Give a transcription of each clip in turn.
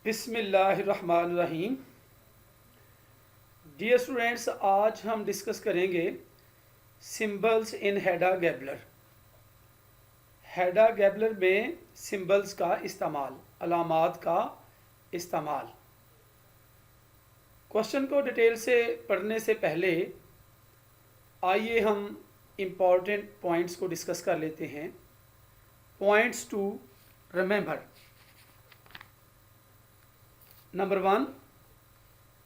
बिस्मिल्लाहिर्रहमानिर्रहीम। Dear students, आज हम डिस्कस करेंगे symbols in Hedda Gabler. Heda Gabler में सिंबल्स का इस्तेमाल, अलामात का इस्तेमाल। क्वेश्चन को डिटेल से पढ़ने से पहले आइए हम इम्पॉर्टेंट पॉइंट्स को डिस्कस कर लेते हैं। Points to remember. Number 1,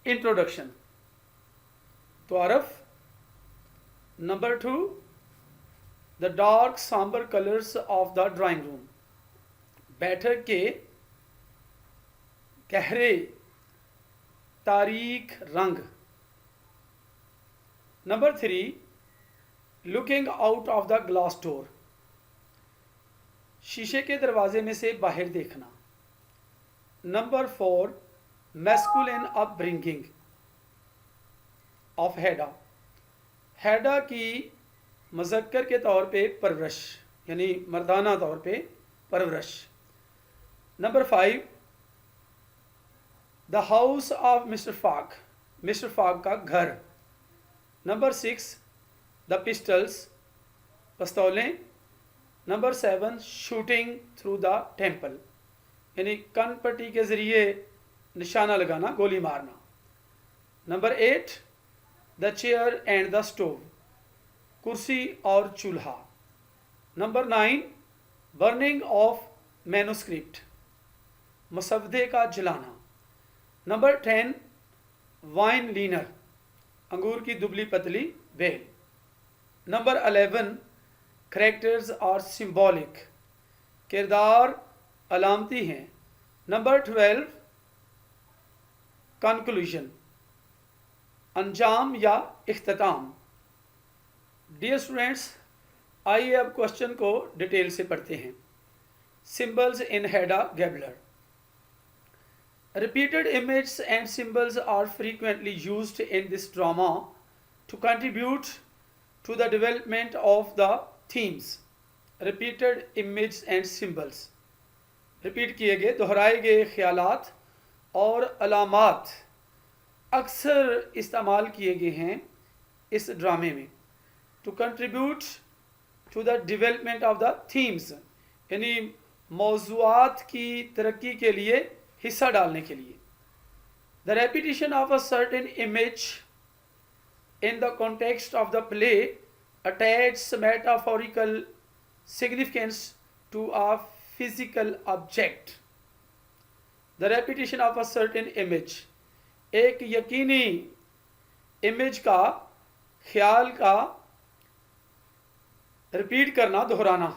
introduction, तारफ़। Number 2, the dark sombre colours of the drawing room, बैठक के गहरे तारीख रंग। Number 3, looking out of the glass door, शीशे के दरवाजे में से बाहर देखना। Number 4, masculine upbringing of Hedda, Hedda की मुज़क्कर के तौर पे परवरिश, यानी मर्दाना तौर पे परवरिश। Number 5, the house of mister Falk, mister Falk का घर। नंबर 6, द पिस्टल्स, पिस्तौलें। Number 7, shooting through the temple, यानी कन पट्टी के ज़रिए निशाना लगाना, गोली मारना। Number 8, the chair and the stove, कुर्सी और चूल्हा। नंबर 9, बर्निंग ऑफ मैनूस्क्रिप्ट, मसवदे का जलाना। नंबर 10, वाइन लीनर, अंगूर की दुबली पतली बेल। नंबर 11, करैक्टर्स और सिंबॉलिक, किरदार अलामती हैं। नंबर 12, कंक्लूजन, अंजाम या इख्तिताम। डियर स्टूडेंट्स, आइए अब क्वेश्चन को डिटेल से पढ़ते हैं। Symbols in Hedda Gabler. Repeated images and symbols are frequently used in this drama to contribute to the development of the themes. Repeated images and symbols, repeat किए गए, दोहराए गए ख्यालात और अलामात अक्सर इस्तेमाल किए गए हैं इस ड्रामे में। To contribute to the development of the themes, यानी मौज़ूआत की तरक्की के लिए, हिस्सा डालने के लिए। The repetition of a certain image in the context of the play attach metaphorical significance to a physical object. The repetition of a certain image, एक यकीनी इमेज का, ख्याल का रिपीट करना, दोहराना।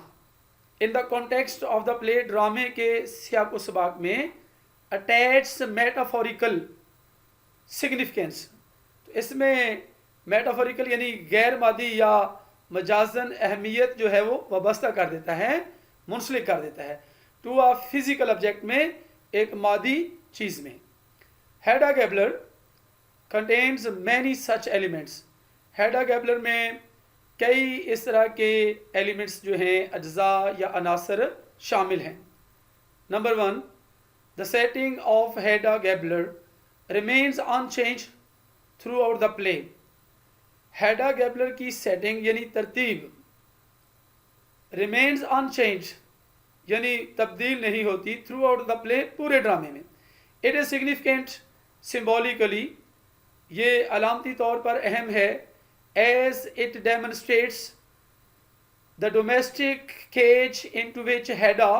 In the context of the play, ड्रामे के सियाक व सबाक में। अटैच मेटाफोरिकल सिग्निफिकेंस, तो इसमें मेटाफोरिकल यानी गैर मादी या मजाजन अहमियत जो है वो वाबस्ता कर देता है, मुंसलिक कर देता है टू अ फिजिकल ऑब्जेक्ट में, एक मादी चीज़ में। Hedda Gabler contains many such elements, Hedda Gabler में कई इस तरह के एलिमेंट्स जो हैं, अज्जा या अनासर शामिल हैं। Number 1, the setting of Hedda Gabler remains unchanged throughout the play, Hedda Gabler की सेटिंग यानी तरतीब रिमेन्स अनचेंज यानी तब्दील नहीं होती, थ्रू आउट द प्ले, पूरे ड्रामे में। इट इज़ सिग्निफिकेंट सिम्बॉलिकली, ये अलामती तौर पर अहम है, as it demonstrates the domestic cage into which Hedda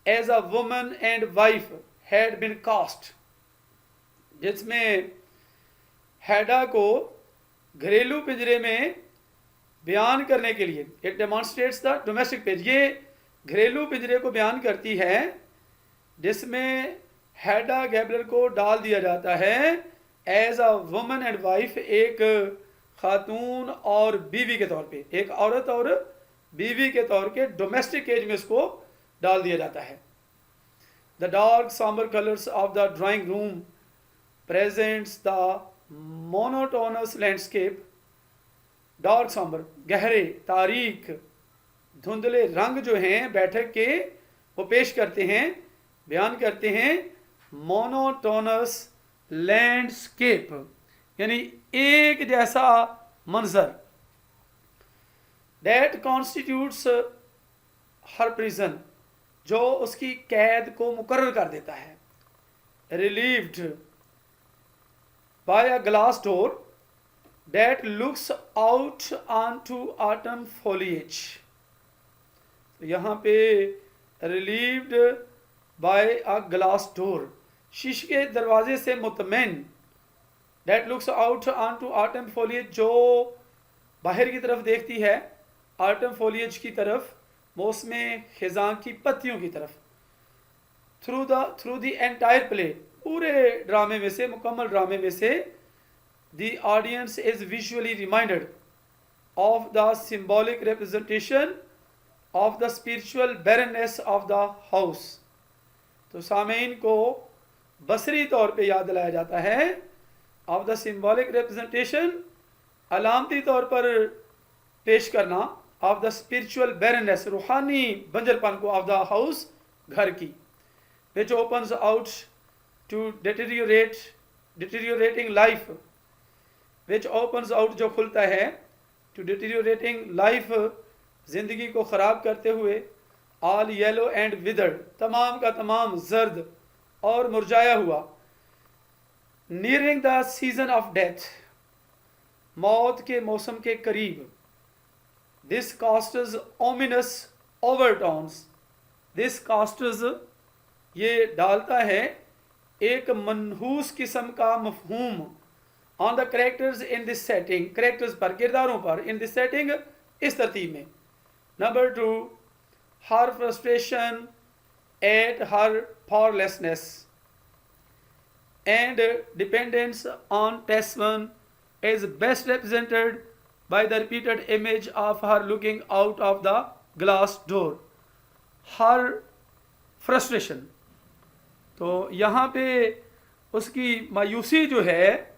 as a woman and wife had been cast, जिसमें हेडा को घरेलू पिंजरे में बयान करने के लिए, it demonstrates the domestic page, ये घरेलू पिंजरे को बयान करती है जिसमें हेडा गैबलर को डाल दिया जाता है as a woman and wife, एक खातून और बीवी के तौर पे, एक औरत और बीवी के तौर के डोमेस्टिक केज में उसको डाल दिया जाता है। The dark sombre colours of the drawing room presents the monotonous landscape, dark sombre, गहरे तारीख धुंधले रंग जो हैं बैठक के, वो पेश करते हैं, बयान करते हैं मोनोटोनस लैंडस्केप, यानी एक जैसा मंजर। डेट कॉन्स्टिट्यूट्स हर प्रिजन, जो उसकी कैद को मुकर्रर कर देता है। Relieved by a glass door that looks out onto autumn foliage। तो यहाँ पे relieved by a glass door, शीशे के दरवाजे से मुतमैन, that looks out onto autumn foliage, जो बाहर की तरफ देखती है autumn foliage की तरफ, मौसम खिज़ां की पत्तियों की तरफ। through the entire play, पूरे ड्रामे में से, मुकम्मल ड्रामे में से, the audience is visually reminded of the symbolic representation of the spiritual barrenness of the house। तो सामीन को बसरी तौर पे याद दिलाया जाता है of the symbolic representation, अलामती तौर पर पेश करना, of the spiritual barrenness, रूहानी बंजरपन को, of the house, घर की, which opens out to deteriorating life, which opens out, जो खुलता है, to deteriorating life, जिंदगी को ख़राब करते हुए, all yellow and withered, तमाम का तमाम जर्द और मुरझाया हुआ, nearing the season of death, मौत के मौसम के करीब, this casts ominous overtones, this casts, ये डालता है एक मनहूस किस्म का मफहूम, on the characters in this setting, characters पर, किरदारों पर, in this setting, इस तरतीब में। Number 2, her frustration at her powerlessness and dependence on Tesman is best represented by the repeated image of her looking out of the glass door। Her frustration, तो यहाँ पे उसकी मायूसी जो है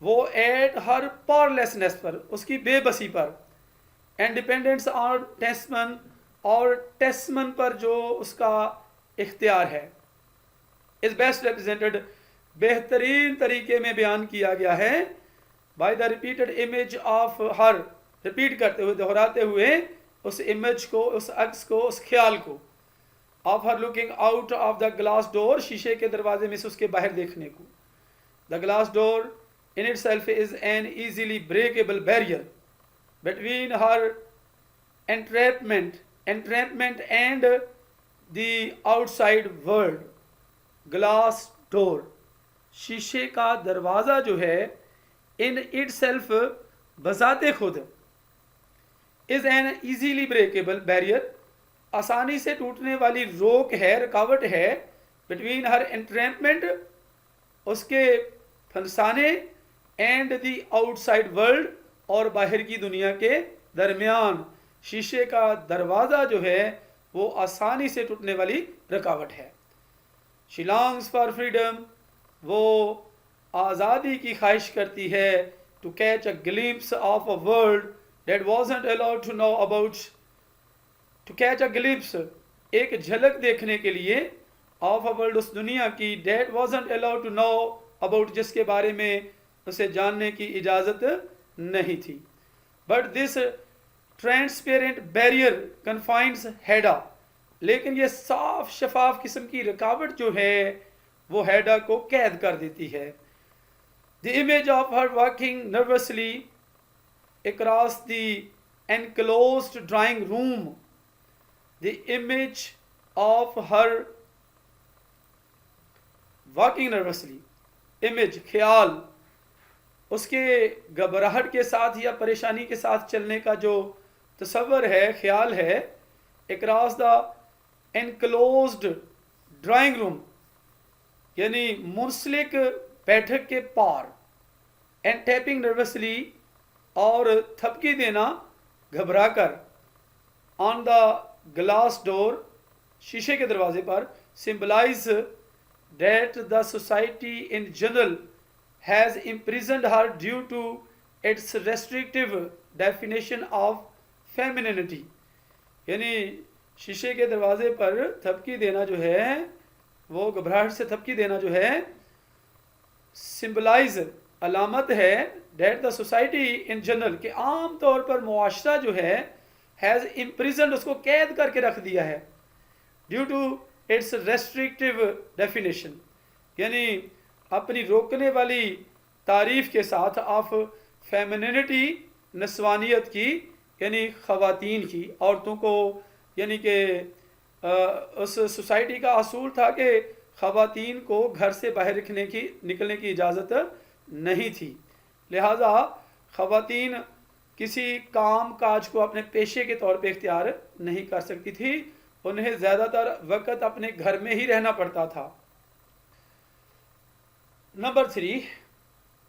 वो एट हर पावरलेसनेस पर, उसकी बेबसी पर, एंड डिपेंडेंस ऑन टेस्मन, और टेस्मन पर जो उसका इख्तियार है, इज बेस्ट रिप्रेजेंटेड, बेहतरीन तरीके में बयान किया गया है, by the repeated image of her, repeat करते हुए, दोहराते हुए उस इमेज को, उस अक्स को, उस ख्याल को, of her looking out of the glass door, शीशे के दरवाजे में से उसके बाहर देखने को। The glass door in itself is an easily breakable barrier between her entrapment and the outside world। glass door, शीशे का दरवाज़ा जो है, in itself, बजाते खुद, is an easily breakable barrier, आसानी से टूटने वाली रोक है, रुकावट है, between her entrapment, उसके फंसाने, एंड दी आउटसाइड वर्ल्ड, और बाहर की दुनिया के दरमियान शीशे का दरवाज़ा जो है वो आसानी से टूटने वाली रुकावट है। शी लॉन्ग्स फॉर फ्रीडम, वो आज़ादी की ख्वाहिश करती है, to catch a glimpse of a world that wasn't allowed to know about, to catch a glimpse, एक झलक देखने के लिए, ऑफ अ वर्ल्ड, उस दुनिया की, that wasn't allowed to know about, जिसके बारे में उसे जानने की इजाज़त नहीं थी। But this transparent barrier confines Hedda, लेकिन ये साफ शफाफ किस्म की रुकावट जो है वो हेडा को कैद कर देती है। The image of her walking nervously across the enclosed drawing room, the image of her walking nervously, image, ख्याल, उसके घबराहट के साथ या परेशानी के साथ चलने का जो तस्वर है, ख्याल है, across the enclosed drawing room, यानी मुंसलिक बैठक के पार, एंड टैपिंग नर्वसली, और थपकी देना घबरा कर, ऑन द ग्लास डोर, शीशे के दरवाजे पर, symbolise that the society in general has imprisoned her due to its restrictive definition of femininity। यानी शीशे के दरवाजे पर थपकी देना जो है वो घबराहट से थपकी देना जो है सिंबलाइज अलामत है that the society in general कि आम तौर पर मुआशरा जो है हैज़ इम्प्रिजन, उसको कैद करके रख दिया है due to its restrictive definition, यानी अपनी रोकने वाली तारीफ के साथ ऑफ फेमिनिटी, नस्वानियत की, यानी ख़वातीन की, औरतों को, यानी कि उस सोसाइटी का असूल था कि ख़वातीन को घर से बाहर निकलने की इजाज़त नहीं थी, लिहाजा ख़वातीन किसी काम काज को अपने पेशे के तौर पे इख्तियार नहीं कर सकती थी, उन्हें ज़्यादातर वक़्त अपने घर में ही रहना पड़ता था। Number 3,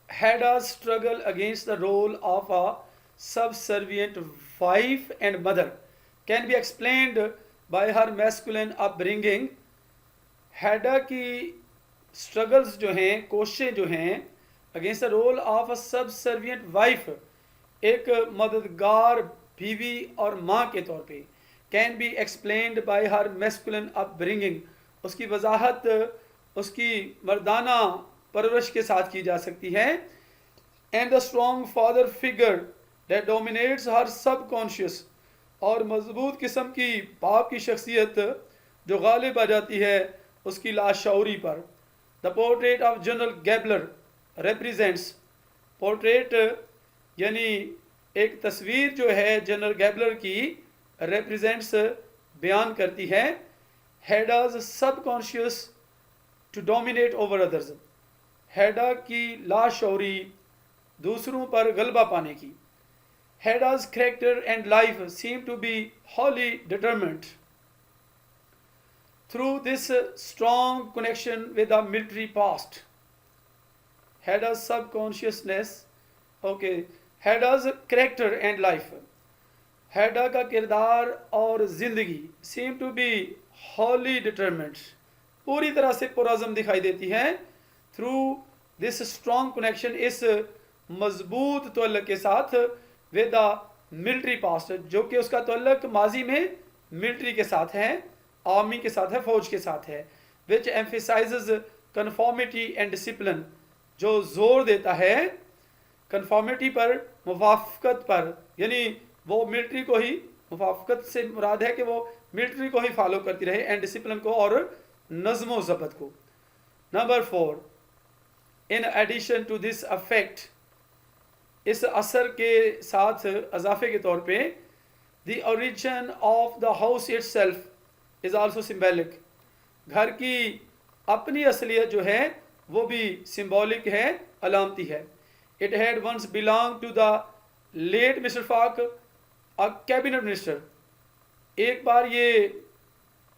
Hadda's struggle against the role of a subservient wife and mother can be explained by her masculine upbringing. Hedda की स्ट्रगल्स जो हैं, कोशिशें जो हैं against the role of a subservient wife, एक मददगार बीवी और माँ के तौर पे, can be explained by her masculine upbringing, उसकी वजाहत उसकी मर्दाना परवरिश के साथ की जा सकती है, and the strong father figure that dominates her subconscious, और मजबूत किस्म की बाप की शख्सियत जो गालिब आ जाती है उसकी लाशौरी पर। The portrait of general Gabler represents, portrait यानी एक तस्वीर जो है जनरल गैबलर की रिप्रेजेंट्स बयान करती है Hedda's subconscious to dominate over others, Hedda की लाशौरी दूसरों पर गलबा पाने की। Hedda's character and life seem to be wholly determined through this strong connection with the military past. Hadda's subconsciousness, okay, Hadda's character and life, Hadda का किरदार और ज़िंदगी seem to be wholly determined, पूरी तरह से पुरज़म दिखाई देती है through this strong connection, इस मजबूत तल्लुक़ के साथ with the military past, जो कि उसका तल्लुक़ माजी में मिलिट्री के साथ है, आर्मी के साथ है, फौज के साथ है, विच एम्फेसाइजेज कन्फॉर्मिटी एंड डिसिप्लिन, जो जोर देता है कन्फॉर्मिटी पर, मुवाफ़क़त पर, यानी वो मिलिट्री को ही, मुवाफ़क़त से मुराद है कि वो मिलिट्री को ही फॉलो करती रहे, एंड डिसिप्लिन को और नज़्म व ज़ब्त को। Number 4, in addition to this affect, इस असर के साथ अजाफे के तौर पे, the origin of the house itself is also symbolic, घर की अपनी असलियत जो है वो भी सिम्बॉलिक है, अलामती है। It had once belong to the late mister Falk, a cabinet minister, एक बार ये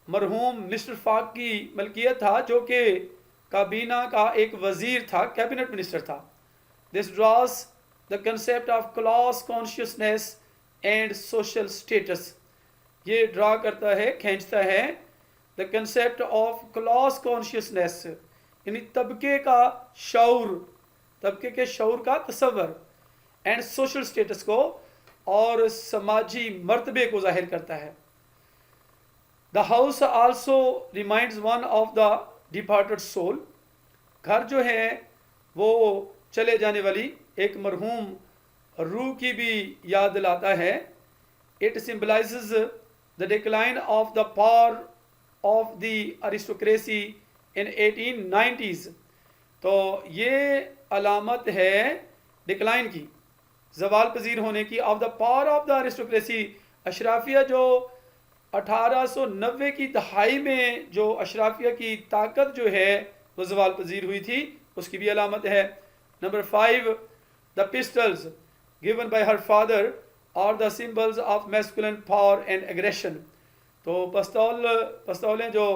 मरहूम मिस्टर फाक की मलकियत था जो कि काबीना का एक वज़ीर था, कैबिनेट मिनिस्टर था। This draws the concept of class consciousness and social status, ये ड्रा करता है, खींचता है the concept of class consciousness, यानी तबके का शऊर, तबके के शऊर का तस्वर, एंड सोशल स्टेटस को, और समाजी मर्तबे को जाहिर करता है। The house also reminds one of the departed soul, घर जो है वो चले जाने वाली एक मरहूम रूह की भी याद दिलाता है। It symbolises the decline of the power of the aristocracy in 1890s, तो ये अलामत है डिक्लाइन की, जवाल पजीर होने की, of the power of the aristocracy, अशराफिया जो 1890 की दहाई में जो अशराफिया की ताकत जो है वो जवाल पजीर हुई थी, उसकी भी अलामत है। Number 5, the pistols given by her father are the symbols of masculine power and aggression, तो पस्तौलें जो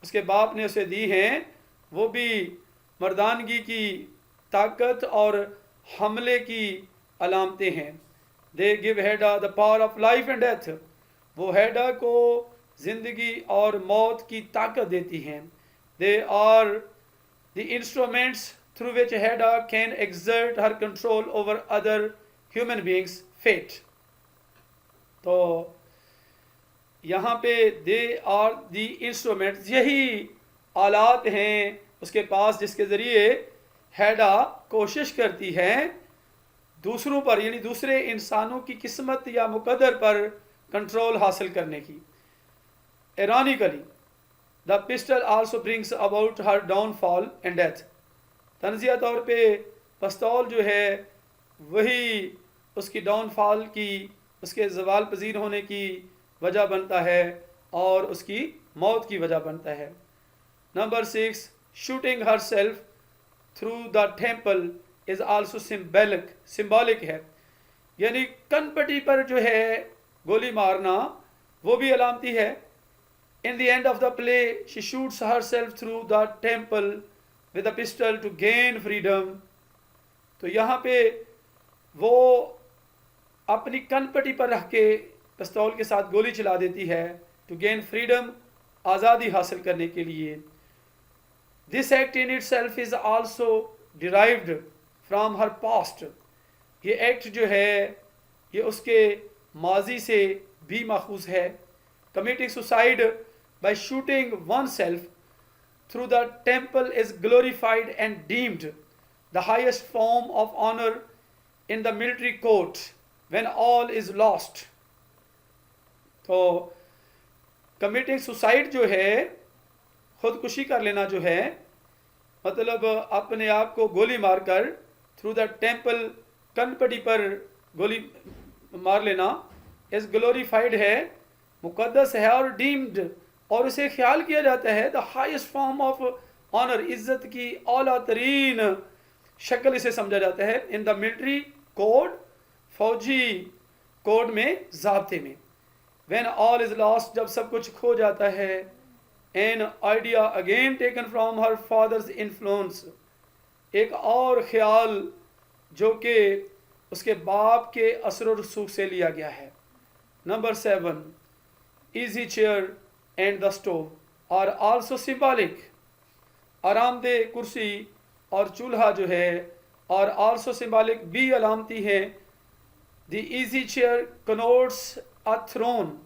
उसके बाप ने उसे दी हैं वो भी मर्दानगी की ताकत और हमले की अलामतें हैं। They give हैडा the power of life and death, वो हैडा को ज़िंदगी और मौत की ताकत देती हैं। They are the instruments through which Hedda can exert her control over other human beings fate, तो यहाँ पे दे आर दी इंस्ट्रूमेंट्स, यही आलात हैं उसके पास जिसके ज़रिए हैडा कोशिश करती है दूसरों पर यानी दूसरे इंसानों की किस्मत या मुकद्दर पर कंट्रोल हासिल करने की। Ironically the pistol also brings about her downfall and death. तंजिया तौर पे पिस्तौल जो है वही उसकी डाउनफॉल की, उसके ज़वाल पजीर होने की वजह बनता है और उसकी मौत की वजह बनता है। Number 6, shooting her self through the temple is also symbolic है, यानी कनपटी पर जो है गोली मारना वो भी अलामती है। In the end of the play she shoots herself through the temple with a pistol to gain freedom. तो यहाँ पे वो अपनी कनपटी पर रख के पिस्तौल के साथ गोली चला देती है टू गेन फ्रीडम, आज़ादी हासिल करने के लिए। This act in itself is also derived from her past. ये एक्ट जो है ये उसके माजी से भी माखूज है। Committing suicide by shooting oneself through the temple is glorified and deemed the highest form of honour in the military court when all is lost. तो कमिटिंग सुसाइड जो है, खुदकुशी कर लेना जो है, मतलब अपने आप को गोली मारकर थ्रू द टेम्पल, कनपटी पर गोली मार लेना, इस ग्लोरीफाइड है, मुकद्दस है और डीम्ड, और उसे ख्याल किया जाता है the highest form of honour, इज्जत की औला तरीन शक्ल इसे समझा जाता है। इन द मिलिट्री कोड, फौजी कोड में, ज़ाब्ते में। व्हेन ऑल इज लॉस्ट, जब सब कुछ खो जाता है। An idea again taken from her father's influence, एक और ख्याल जो कि उसके बाप के असर और रसूख से लिया गया है। Number 7, easy chair and the stove are also symbolic. आरामदेह कुर्सी और चूल्हा जो है और आल्सो सिंबॉलिक भी अलामती है। The easy chair connotes a throne.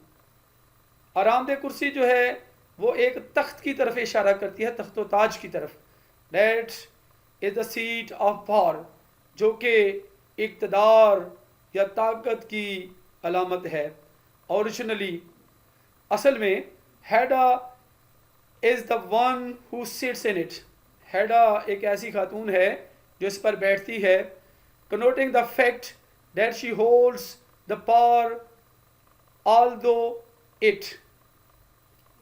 आरामदेह कुर्सी जो है वो एक तख्त की तरफ इशारा करती है, तख्त व ताज की तरफ। That is the seat of power, जो कि इक़्तिदार या ताकत की अलामत है। ओरिजिनली, असल में, Hedda is the one who sits in it. Hedda एक ऐसी खातून है जो इस पर बैठती है। Connoting the fact that she holds the power although it,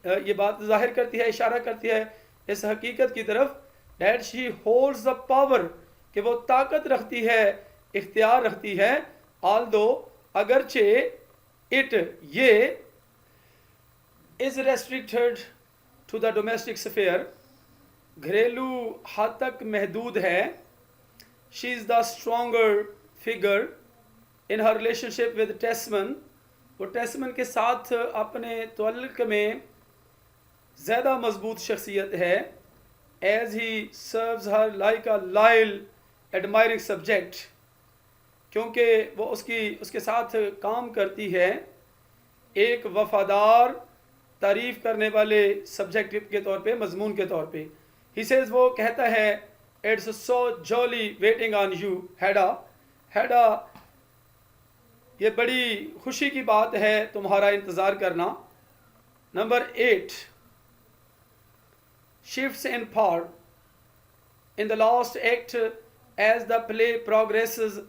ये बात जाहिर करती है, इशारा करती है इस हकीकत की तरफ, that she holds the power, कि वो ताकत रखती है, इख्तियार रखती है, ऑल्दो, अगरचे, इट, ये, is restricted to the domestic sphere, घरेलू हद तक महदूद है। She is the stronger figure in her relationship with Tesman, वो टेस्मन के साथ अपने तअल्लुक़ में ज़्यादा मजबूत शख्सियत है। As he serves her like a loyal admiring subject, क्योंकि वो उसके साथ काम करती है एक वफादार तारीफ़ करने वाले सब्जेक्ट के तौर पे, मजमून के तौर पे। ही सेज, वो कहता है, it's so jolly waiting on you Hedda. Hedda, ये बड़ी खुशी की बात है तुम्हारा इंतज़ार करना। Number 8, shifts in power. In the last act, as the play progresses,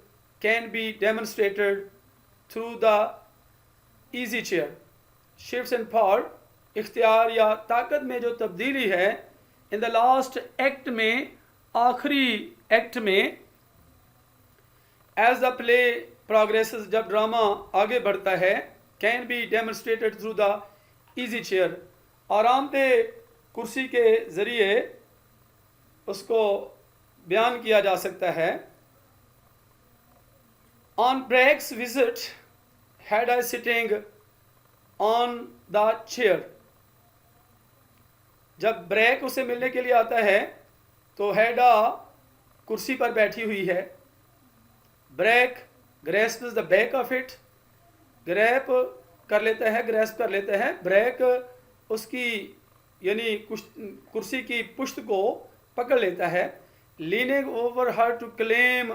can be demonstrated through the easy chair. Shifts in power, इख्तियार या ताकत में जो तब्दीली है, in the last act में, आखिरी एक्ट में, as the play progresses, जब ड्रामा आगे बढ़ता है, can be demonstrated through the easy chair, आरामदेह कुर्सी के ज़रिए उसको बयान किया जा सकता है। On Brack's visit, Hedda is sitting on the chair. जब ब्रेक उसे मिलने के लिए आता है तो हैडा कुर्सी पर बैठी हुई है। Brack, grasp the back of it, grab कर लेता है, ग्रेस्प कर लेता है। ब्रेक उसकी यानी कुर्सी की पुश्त को पकड़ लेता है, leaning over her to claim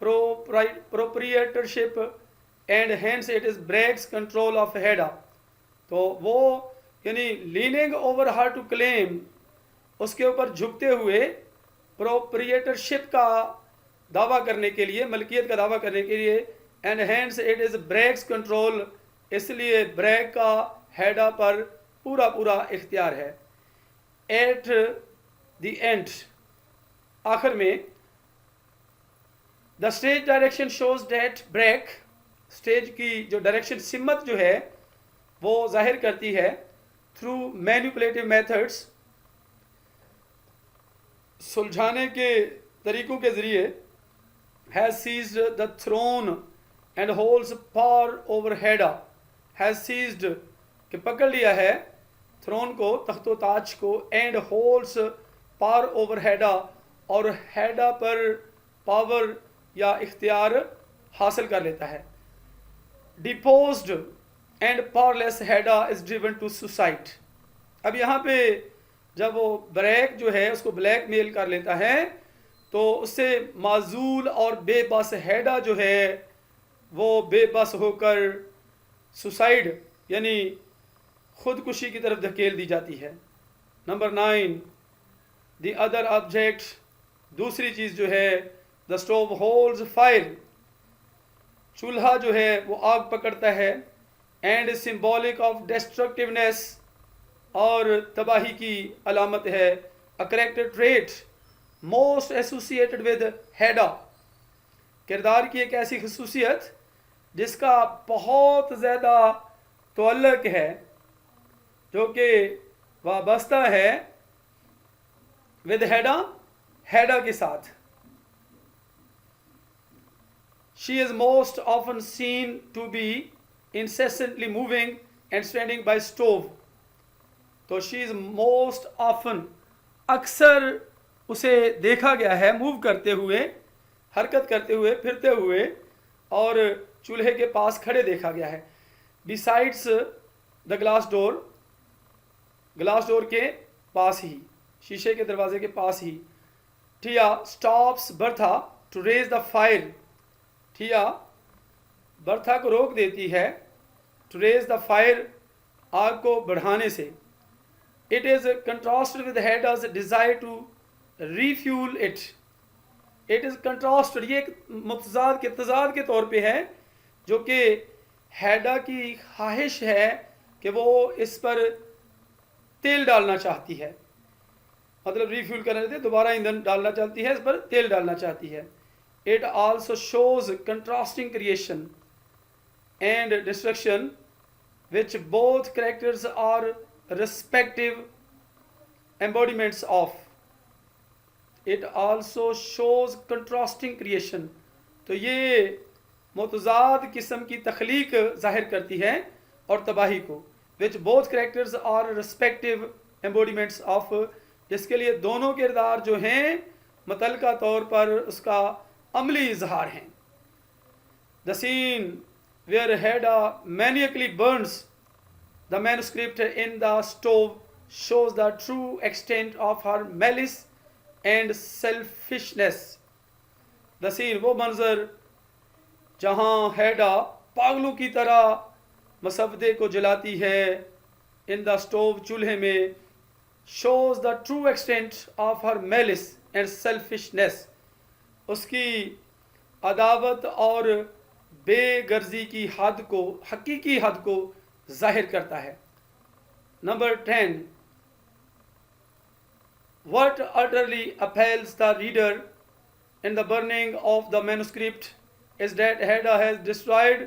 proprietorship and hence it is breaks control of Hedda. तो वो यानी leaning over her to claim, उसके ऊपर झुकते हुए प्रोप्रिएटरशिप का दावा करने के लिए, मलकियत का दावा करने के लिए, and hence it is breaks control, इसलिए ब्रेक का हेडा पर पूरा पूरा इख्तियार है। एट द एंड, आखिर में, the stage direction shows that Brack, stage की जो डायरेक्शन सिमत जो है वो जाहिर करती है थ्रू मैनिपुलेटिव मेथड्स, सुलझाने के तरीकों के ज़रिए, has seized the throne and holds power over Hedda, has seized कि पकड़ लिया है थ्रोन को, तख्तो ताज को, and holds power over Hedda, और हेडा पर पावर या इख्तियार हासिल कर लेता है। Deposed and powerless Hedda is driven to suicide. अब यहाँ पे जब वो ब्रेक जो है उसको ब्लैकमेल कर लेता है तो उससे माजूल और बेबस हेडा जो है वो बेबस होकर सुसाइड यानी खुदकुशी की तरफ धकेल दी जाती है। नंबर 9, द अदर ऑब्जेक्ट, दूसरी चीज़ जो है, द स्टोव होल्ड्स फायर, चूल्हा जो है वो आग पकड़ता है, एंड सिंबॉलिक ऑफ डिस्ट्रक्टिवनेस, और तबाही की अलामत है। A character trait most associated with Hedda, किरदार की एक ऐसी खसूसियत जिसका बहुत ज़्यादा तअल्लुक है, जो कि वाबस्ता है विद हेडा, हेडा के साथ। She is most often seen to be incessantly moving and standing by stove। तो शी इज़ मोस्ट ऑफन, अक्सर उसे देखा गया है मूव करते हुए, हरकत करते हुए, फिरते हुए, और चूल्हे के पास खड़े देखा गया है। Besides the glass door, glass door के पास ही, शीशे के दरवाजे के पास ही। Thea stops Bertha to raise the fire, Thea Bertha को रोक देती है, टू रेज द फायर, आग को बढ़ाने से। It is contrasted with Hedda's desire to refuel it, it is contrasted, ये एक तजाद के तौर पे है, जो कि हेडा की ख्वाहिश है कि वो इस पर तेल डालना चाहती है, मतलब रीफ्यूल करने से दोबारा ईंधन डालना चाहती है, इस पर तेल डालना चाहती है। It also shows contrasting creation and destruction which both characters are respective embodiments of। it also shows contrasting creation, तो ये मुतज़ाद किस्म की तख्लीक ज़ाहिर करती है और तबाही को। which both characters are respective embodiments of, जिसके लिए दोनों किरदार जो हैं मतलका तौर पर उसका अमली इजहार हैं। the scene where Hedda maniacally burns the manuscript in the stove shows the true extent of her malice and selfishness। the scene, वो मंजर जहाँ हेडा पागलों की तरह मसवदे को जलाती है in the stove, चूल्हे में, shows the true extent of her malice and selfishness, उसकी अदावत और बेगर्जी की हद को, हकीकी हद को जाहिर करता है। Number 10, what utterly appalls the reader in the burning of the manuscript is that Hedda has destroyed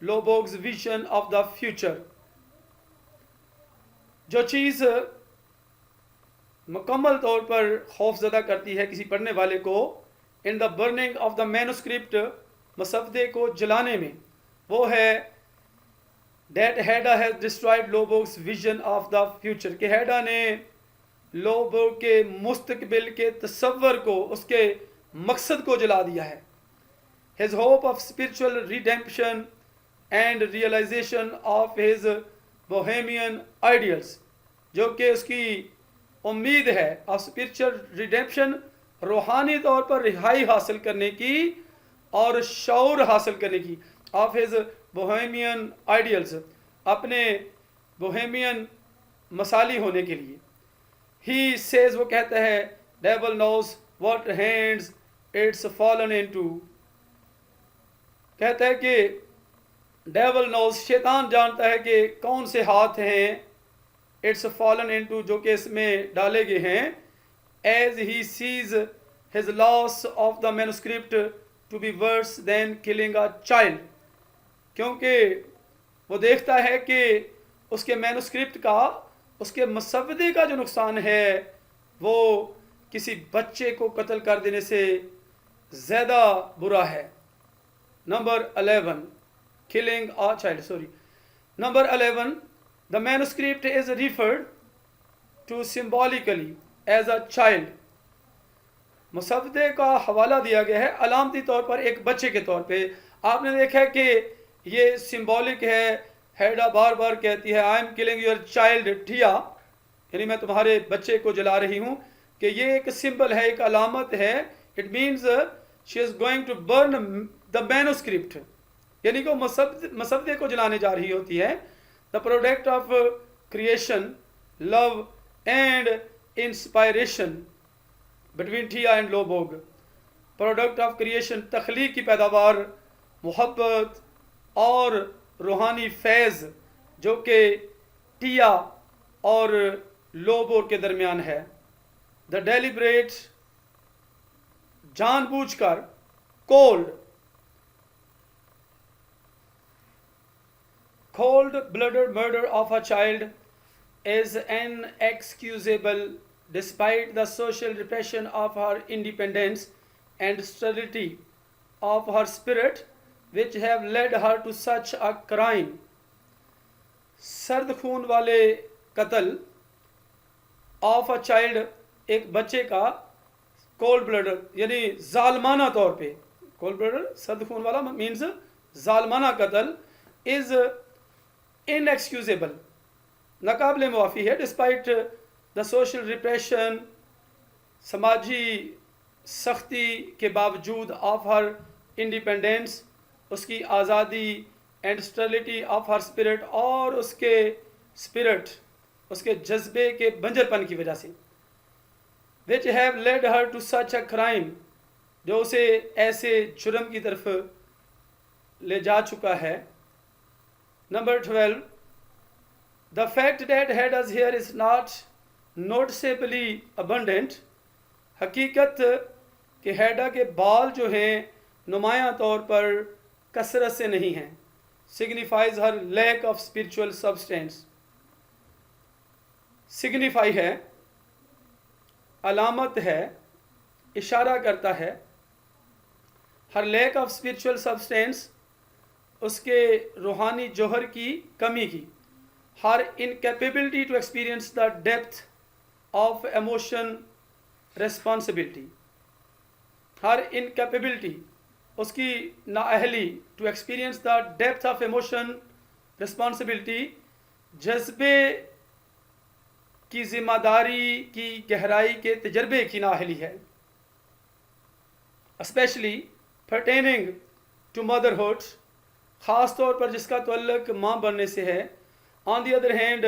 Lodbrok's vision of the future। जो चीज़ मुकम्मल तौर पर खौफजदा करती है किसी पढ़ने वाले को, in the burning of the manuscript, मसवदे को जलाने में, वो है that Hedda has destroyed Lovborg's vision of the future, कि हेडा ने लोबो के मुस्तकबिल के तसव्वुर को, उसके मकसद को जला दिया है। His hope of spiritual redemption and realisation of his bohemian ideals, जो कि उसकी उम्मीद है ऑफ स्पिरिचुअल रिडेम्पशन, रूहानी तौर पर रिहाई हासिल करने की और शऊर हासिल करने की, ऑफ हिज बोहेमियन आइडियल्स, अपने बोहेमियन मसाली होने के लिए। ही सेज, वो कहता है, devil knows what hands it's fallen into, कहता है कि डेवल नोज, शैतान जानता है कि कौन से हाथ हैं, इट्स फॉलन इनटू, जो कि इसमें डाले गए हैं, as he sees his loss of the manuscript to be worse than killing a child, क्योंकि वो देखता है कि उसके मैन्युस्क्रिप्ट का, उसके मसवदे का जो नुकसान है वो किसी बच्चे को कत्ल कर देने से ज़्यादा बुरा है। Number 11, killing a child, sorry, number 11, the manuscript is referred to symbolically as a child, मुसवदे का हवाला दिया गया है अलामती तौर पर एक बच्चे के तौर पे। आपने देखा है कि ये सिम्बॉलिक है। हेडा बार बार कहती है I am killing your child Thea, यानी मैं तुम्हारे बच्चे को जला रही हूँ, कि ये एक सिंबल है, एक अलामत है। It means she is going to burn the manuscript, यानी कि मसवदे को जलाने जा रही होती है। The product of creation, love and inspiration between Thea and Lovborg, product of creation, तख्लीक की पैदावार, मोहब्बत और रूहानी फैज़ जो कि टिया और लोबोर के दरमियान है। द डेलिब्रेट, जानबूझकर, cold blooded murder of a child is inexcusable despite the social repression of her independence and sterility of her spirit which have led her to such a crime. सर्द खून वाले कत्ल ऑफ अ चाइल्ड, एक बच्चे का, cold bladder यानी जालमाना तौर पे, कोल्ड ब्लडर सर्द खून वाला मीन्स जालमाना कत्ल, इज इनएक्सक्यूजेबल, नाकाबिले मुआफ़ी है, डिस्पाइट द सोशल रिप्रेशन, समाजी सख्ती के बावजूद, ऑफ हर इंडिपेंडेंस, उसकी आज़ादी, and sterility of her spirit, और उसके स्पिरिट, उसके जज्बे के बंजरपन की वजह से, which have led her to such a crime, जो उसे ऐसे जुर्म की तरफ ले जा चुका है। Number 12, the fact that Hedda's hair is not noticeably abundant, हकीकत कि हेडा के बाल जो हैं नुमायां तौर पर कसरत से नहीं हैं, signifies her lack of spiritual substance, signify है, अलामत है, इशारा करता है, her lack of spiritual substance, उसके रूहानी जौहर की कमी की, her incapability to experience the depth of emotion responsibility, her incapability, उसकी नाअहली, to experience the depth of emotion responsibility, जज्बे की जिम्मेदारी की गहराई के तजर्बे की नाअहली है, स्पेशली पर्टेनिंग टू मदरहुड, ख़ास तौर पर जिसका तअल्लुक़ माँ बनने से है। On the other hand,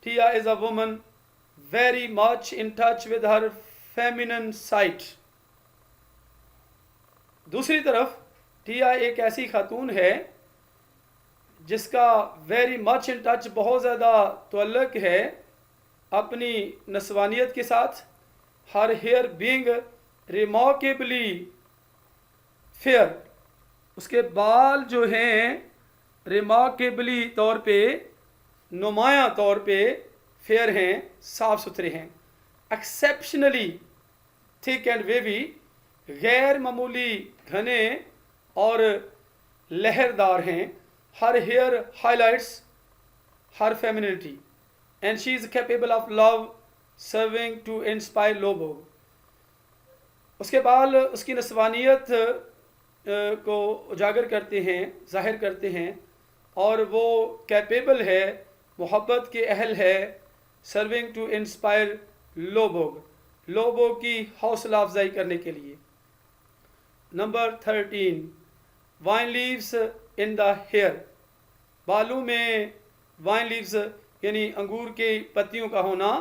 Thea is a woman very much in touch with her feminine side, दूसरी तरफ टिया एक ऐसी खातून है जिसका वेरी मच इन टच, बहुत ज़्यादा तअल्लुक़ है अपनी नस्वानियत के साथ, her hair being remarkably fair, उसके बाल जो हैं रिमार्केबली तौर पे, नुमायां तौर पे फेयर हैं, साफ़ सुथरे हैं, एक्सेप्शनली थिक एंड वेवी, गैर मामूली घने और लहरदार हैं, her hair highlights her femininity, and she is capable of love serving to inspire Lovborg, उसके बाल उसकी नस्वानियत को उजागर करते हैं, जाहिर करते हैं, और वो कैपेबल है, मोहब्बत के अहल है, serving to inspire Lovborg, Lovborg की हौसला अफजाई करने के लिए। Number 13, vine leaves in the hair, बालों में वाइन लीव्स यानी अंगूर की पत्तियों का होना,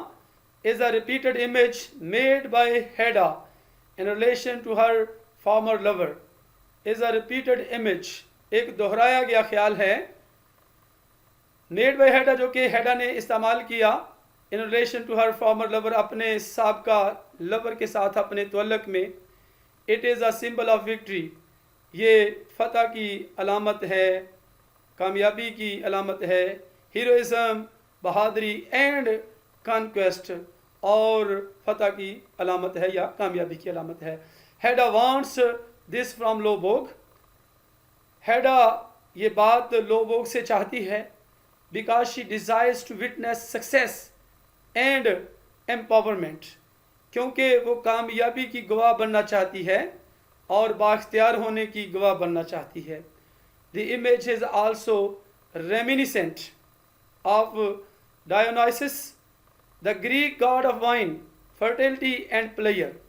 is a repeated image made by Hedda in relation to her former lover, is a repeated image, एक दोहराया गया ख्याल है, मेड बाय हेडा जो कि हेडा ने इस्तेमाल किया, in relation to her former lover, अपने साबका लवर के साथ अपने तवल्लक में। It is a symbol of victory, ये फतह की अलामत है, कामयाबी की अलामत है, हीरोइज्म बहादुरी एंड कॉन्क्वेस्ट, और फतह की अलामत है या कामयाबी की अलामत है। Hedda wants this from Lovborg, Hedda ये बात लोबोग से चाहती है, because she desires to witness success and empowerment, क्योंकि वो कामयाबी की गवाह बनना चाहती है और बाख्तियार होने की गवाह बनना चाहती है। The image is also reminiscent of Dionysus, the Greek God of wine, fertility and player.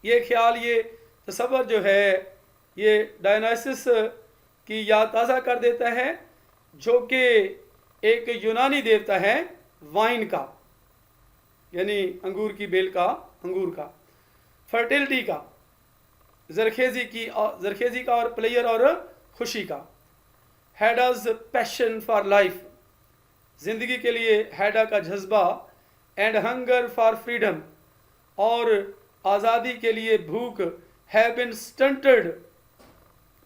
ये ख्याल, ये तसव्वुर जो है, ये डायोनाइसिस की याद ताज़ा कर देता है, जो कि एक यूनानी देवता है वाइन का, यानी अंगूर की बेल का, अंगूर का, फर्टिलिटी का, जरखेज़ी का, और प्लेयर और खुशी का। हैडाज पैशन फॉर लाइफ, ज़िंदगी के लिए हैडा का जज्बा, एंड हंगर फॉर फ्रीडम, और आज़ादी के लिए भूख, have been stunted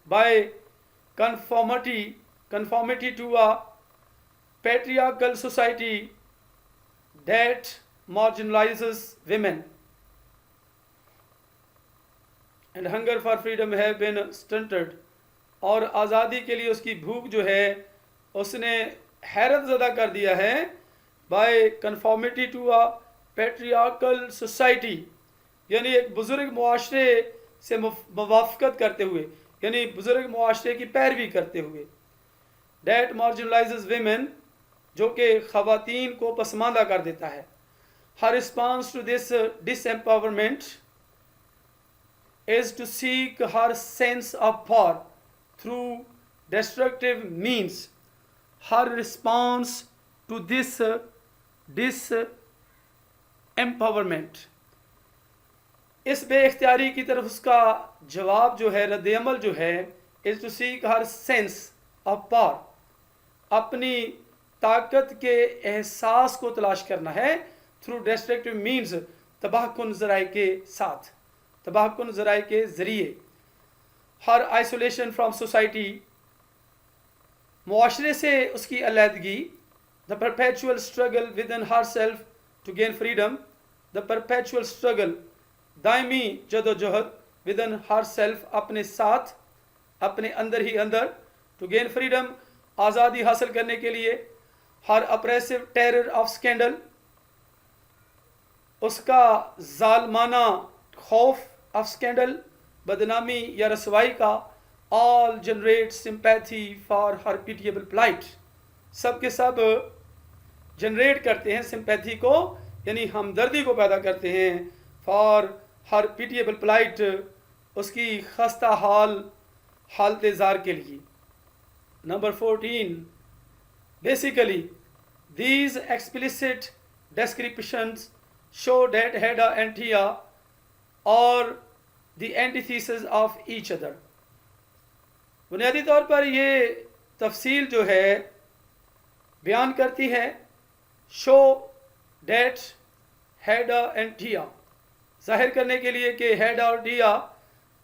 by conformity to a patriarchal society that marginalizes women, and hunger for freedom have been stunted, और आज़ादी के लिए उसकी भूख जो है उसने हैरत ज़दा कर दिया है, bye conformity to a patriarchal society, यानी एक बुज़ुर्ग मुआशरे से मुवाफ़क़त करते हुए, यानी बुज़ुर्ग मुआशरे की पैरवी करते हुए। डेट मार्जिनलाइजेस वेमेन, जो कि ख़वातीन को पसमानदा कर देता है। Her response to this disempowerment is to seek her sense of power through destructive means. Her response to this disempowerment, इस बेख्तियारी की तरफ उसका जवाब जो है, रद्द अमल जो है, is to seek her sense of power, अपनी ताकत के एहसास को तलाश करना है, थ्रू डिस्ट्रक्टिव मीन्स, तबाहकुन ज़राए के साथ, तबाहकुन ज़राए के ज़रिए। हर आइसोलेशन फ्राम सोसाइटी, मुआशरे से उसकी अलहदगी। The perpetual struggle within herself to gain freedom, the perpetual struggle, दायमी जदोजहद, विद इन हर सेल्फ, अपने साथ, अपने अंदर ही अंदर, टू गेन फ्रीडम, आज़ादी हासिल करने के लिए। Her oppressive terror of scandal, उसका जालमाना खौफ ऑफ स्कैंडल, बदनामी या रसवाई का। All generate sympathy for her pitiable plight, सब के सब जनरेट करते हैं सिंपैथी को, यानी हमदर्दी को पैदा करते हैं, फॉर हर पिटिएबल प्लाइट, उसकी खस्ता हालत ज़ार के लिए। Number 14, basically these explicit descriptions show that Hedda and Thea are the antithesis of each other. बुनियादी तौर पर ये तफसील जो है बयान करती है, शो डेट हेडा एंड थिया, जाहिर करने के लिए कि हेडा और थिया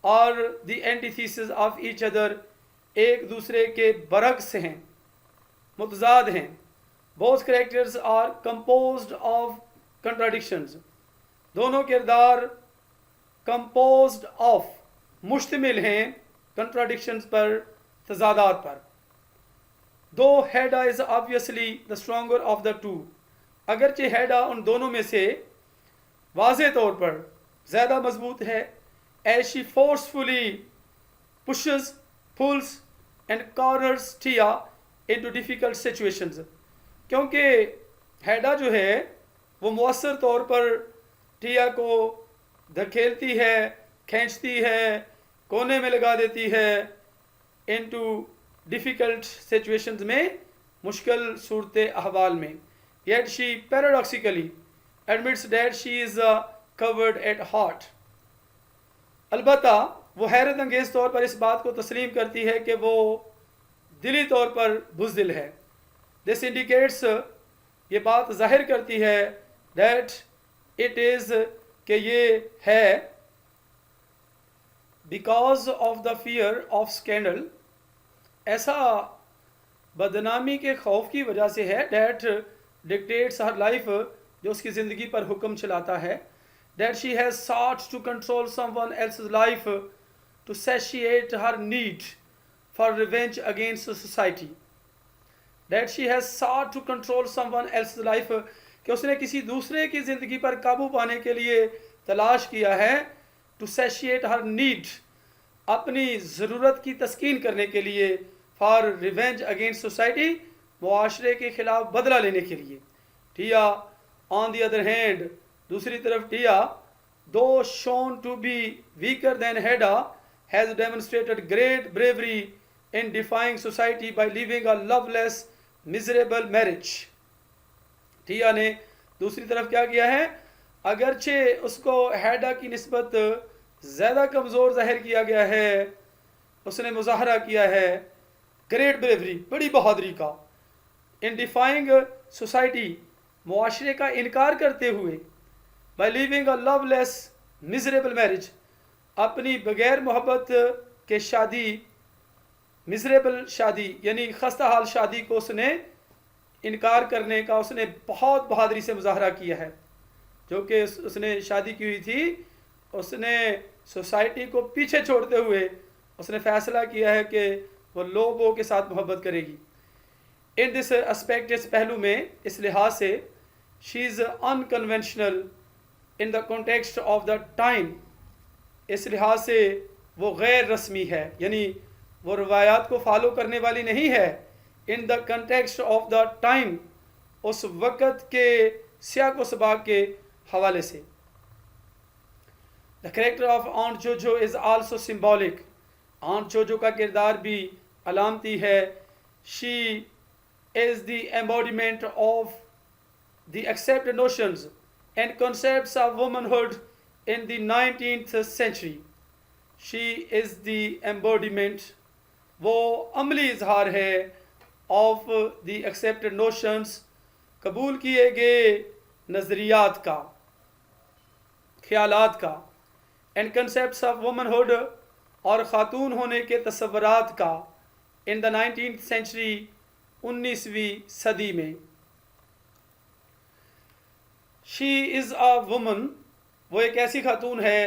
और the antithesis of each other, एक दूसरे के बरक्स हैं, मुतजाद हैं। Both characters are composed of contradictions, दोनों किरदार कंपोज्ड ऑफ, मुश्तमिल हैं कंट्राडिक्शंस पर, तजादात पर। Though Hedda is obviously the stronger of the two, अगरचे हेडा उन दोनों में से वाज़े तौर पर ज़्यादा मजबूत है। As she forcefully pushes, pulls and corners Thea into difficult situations, क्योंकि हैडा जो है वो मुअस्सर तौर पर टिया को धकेलती है, खींचती है, कोने में लगा देती है, इनटू डिफ़िकल्ट सिचुएशंस में, मुश्किल सूरत अहवाल में. Yet she paradoxically admits that she is covered at heart. अलबत्ता वो हैरत अंगेज़ तौर पर इस बात को तस्लीम करती है कि वो दिली तौर पर बुज़दिल है. This indicates, ये बात ज़ाहिर करती है, that it is, कि ये है, because of the fear of scandal, ऐसा बदनामी के खौफ की वजह से है, that dictates her life, जो उसकी ज़िंदगी पर हुक्म चलाता है, that she has sought to control someone else's life to satiate her need for revenge against society. That she has sought to control someone else's life, कि उसने किसी दूसरे की ज़िंदगी पर काबू पाने के लिए तलाश किया है, to satiate her need, अपनी ज़रूरत की तस्कीन करने के लिए, for revenge against society, मुआशरे के खिलाफ बदला लेने के लिए. Thea on the other hand, दूसरी तरफ Thea, though shown to be weaker than Hedda, has demonstrated great bravery in defying society by living a loveless miserable marriage. Thea ने दूसरी तरफ क्या किया है, अगरचे उसको हेडा की निस्बत ज़्यादा कमज़ोर जाहिर किया गया है, उसने मुजाहरा किया है ग्रेट ब्रेवरी, बड़ी बहादुरी का, इन डिफाइंग सोसाइटी, मुआशरे का इनकार करते हुए, bye living a loveless miserable marriage, अपनी बगैर मोहब्बत के शादी, मिजरेबल शादी यानी खस्ता हाल शादी को उसने इनकार करने का उसने बहुत बहादुरी से मुजाहरा किया है. जो कि उसने शादी की हुई थी, उसने सोसाइटी को पीछे छोड़ते हुए उसने फ़ैसला किया है कि वो लोगों के साथ मोहब्बत करेगी. इन दिस एस्पेक्ट, इस पहलू में, इस लिहाज से, she is unconventional in the context of the time, इस लिहाज से वो गैर रस्मी है, यानी वो रवायात को फॉलो करने वाली नहीं है. In the context of the time, उस वक़्त के सियाक व सबाक के हवाले से. द कैरेक्टर ऑफ आंट जोजो इज़ आल्सो सिम्बॉलिक, आंट जोजो का किरदार भी अलामती है. She is the embodiment of the accepted notions and concepts of womanhood in the 19th century. She is the embodiment, वो अमली इजहार है, of the accepted notions, कबूल किए गए नज़रियात का, ख्यालात का, and concepts of womanhood, और ख़ातून होने के तसव्वुरात का, in the 19th century, 19वीं सदी में. शी इज़ अ वुमन, वो एक ऐसी खातून है,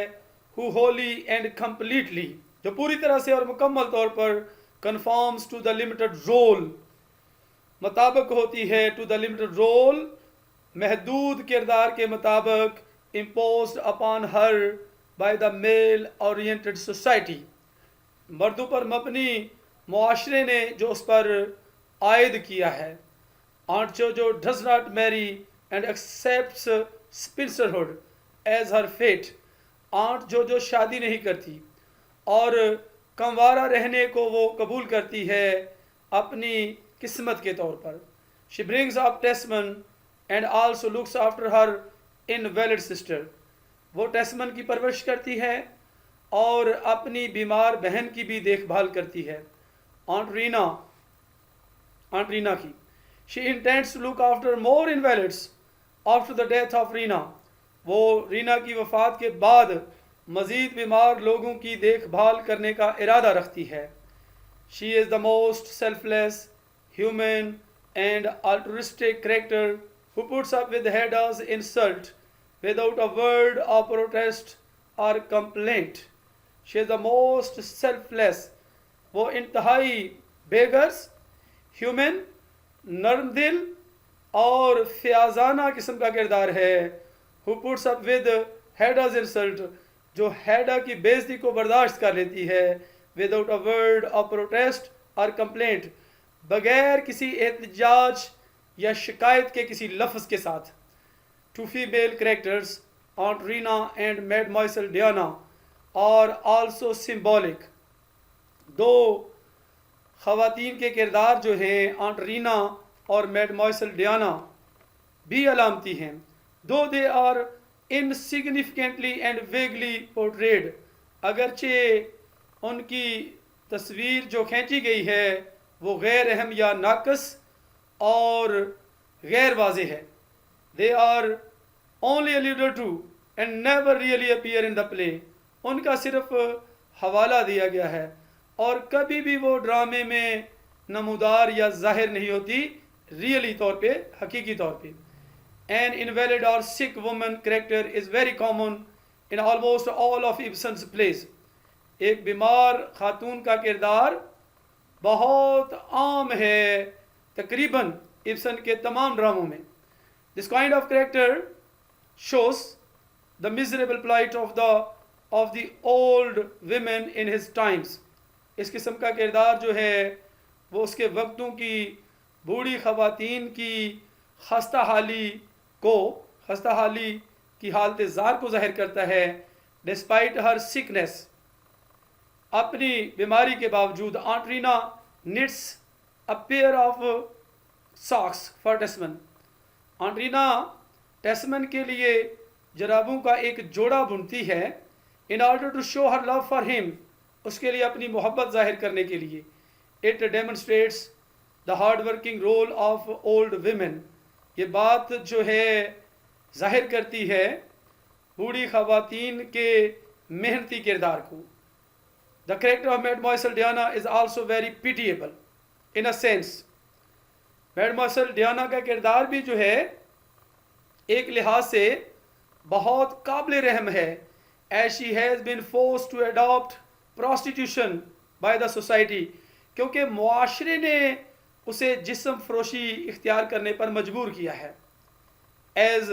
हु होली एंड कम्प्लीटली, जो पूरी तरह से और मुकम्मल तौर पर कन्फॉर्म्स टू द लिमिटेड रोल, मुताबिक होती है, टू द लिमिटेड रोल, महदूद किरदार के मुताबिक, imposed upon her by the mail oriented society, मर्दों पर मबनी मुआशरे ने जो उस पर आयद किया है. Aunt Juju does not marry and accepts spinsterhood as her fate, aunt Juju शादी नहीं करती और कंवारा रहने को वो कबूल करती है अपनी किस्मत के तौर पर. She brings up Tesman and also looks after her invalid sister, वो टेस्मन की परवरिश करती है और अपनी बीमार बहन की भी देखभाल करती है. आंट रीना की, she intends to look after more invalids after the death of Rina, वो रीना की वफ़ात के बाद मज़ीद बीमार लोगों की देखभाल करने का इरादा रखती है. She is the most selfless, human and altruistic character who puts up with Hedda's insult without a word of protest or complaint. She is the most selfless, वो इंतहाई बेगर्स, ह्यूमन, नरम दिल और फ़याज़ाना किस्म का किरदार है. Who puts up with Hedda's insult, जो हेडा की बेइज्जती को बर्दाश्त कर लेती है, without a word of protest or complaint, बगैर किसी एहतजाज या शिकायत के किसी लफ्ज़ के साथ। Two female characters aunt Rina and mademoiselle Diana are also symbolic. दो ख़वातीन के किरदार जो हैं ऑन्ट रीना और मैडमॉइसल डियाना भी अलामती हैं, though they are insignificantly and vaguely portrayed. अगरचे उनकी तस्वीर जो खींची गई है वो गैर अहम या नाकस और गैर वाज़े है। They are only alluded to and never really appear in the play. उनका सिर्फ हवाला दिया गया है और कभी भी वो ड्रामे में नमूदार या जाहिर नहीं होती रियली तौर पे, हकीकी तौर पे। An invalid or sick woman character is very common in almost all of Ibsen's plays. एक बीमार खातून का किरदार बहुत आम है तकरीबन इब्सन के तमाम ड्रामों में। This kind of character shows the miserable plight of the old women in his times. इस किस्म का किरदार जो है वो उसके वक्तों की बूढ़ी ख़वातीन की खस्ता हाली की हालत ज़ार को ज़ाहिर करता है। डिस्पाइट हर सिकनेस, अपनी बीमारी के बावजूद aunt Rina knits a pair of socks for Tesman. Aunt Rina Tesman के लिए जराबों का एक जोड़ा बुनती है in order to show her love for him, उसके लिए अपनी मोहब्बत जाहिर करने के लिए। It demonstrates the hard working role of old women. ये बात जो है जाहिर करती है बूढ़ी ख़वातीन के मेहनती किरदार को। The character of Mademoiselle Diana is also very pitiable in a sense. Mademoiselle Diana का किरदार भी जो है एक लिहाज से बहुत काबिल रहम है, as she has been forced to adopt prostitution by the society, क्योंकि मुआशरे ने उसे जिस्म फरोशी इख्तियार करने पर मजबूर किया है। As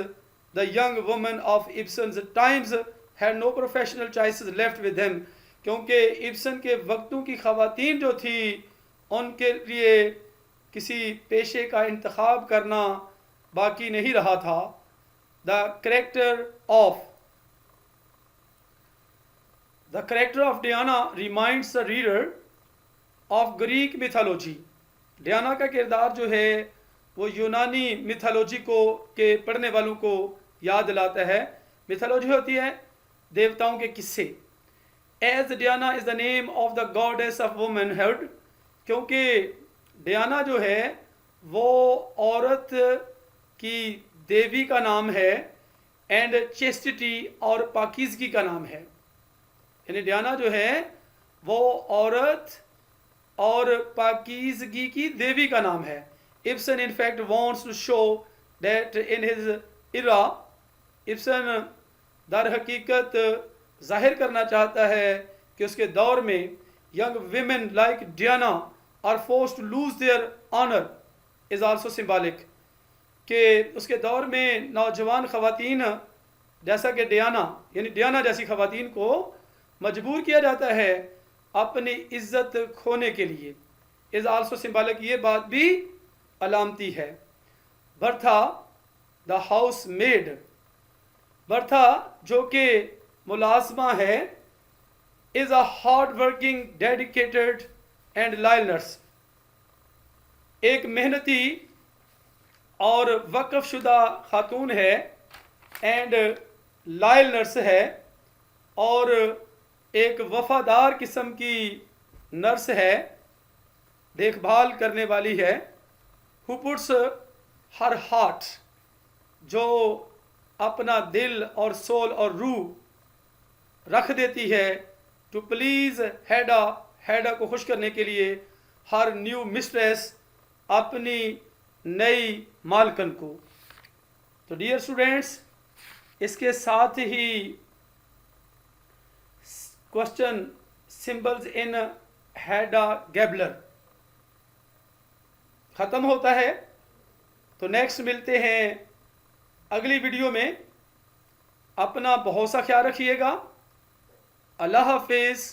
the young woman of Ibsen's times had no professional choices left with him, क्योंकि इब्सन के वक्तों की ख़वातीन जो थी उनके लिए किसी पेशे का इंतखाब करना बाकी नहीं रहा था। The character of Diana reminds the reader of Greek mythology. Diana का किरदार जो है वो यूनानी मिथोलॉजी के पढ़ने वालों को याद दिलाता है। मिथोलॉजी होती है देवताओं के किस्से। As Diana is the name of the goddess of womanhood, क्योंकि डियाना जो है वो औरत की देवी का नाम है, एंड चेस्टिटी और पाकीज़गी का नाम है। यानी डियाना जो है वो औरत और पाकीज़गी की देवी का नाम है। Ibsen in fact wants to show that in his era, Ibsen दर हकीकत जाहिर करना चाहता है कि उसके दौर में young women like Diana are forced to lose their honour is also symbolic, कि उसके दौर में नौजवान ख़वातीन जैसा कि डियाना, यानी डियाना जैसी ख़वातीन को मजबूर किया जाता है अपनी इज्जत खोने के लिए। इज आल्सो सिम्बॉलिक, ये बात भी अलामती है। Bertha the house made, Bertha जो कि मुलाजमा है, is a hard working dedicated and loyal nurse. एक मेहनती और वक़्फ़ शुदा खातून है एंड लॉयल नर्स है, और एक वफ़ादार किस्म की नर्स है, देखभाल करने वाली है। हु पुट्स हर हार्ट, जो अपना दिल और सोल और रूह रख देती है टू प्लीज़ हैडा को खुश करने के लिए, हर न्यू मिस्ट्रेस, अपनी नई मालकन को। तो डियर स्टूडेंट्स, इसके साथ ही question symbols in Hedda Gabler ख़त्म होता है। तो नेक्स्ट मिलते हैं अगली वीडियो में। अपना बहुत सा ख्याल रखिएगा। अल्लाह हाफिज़।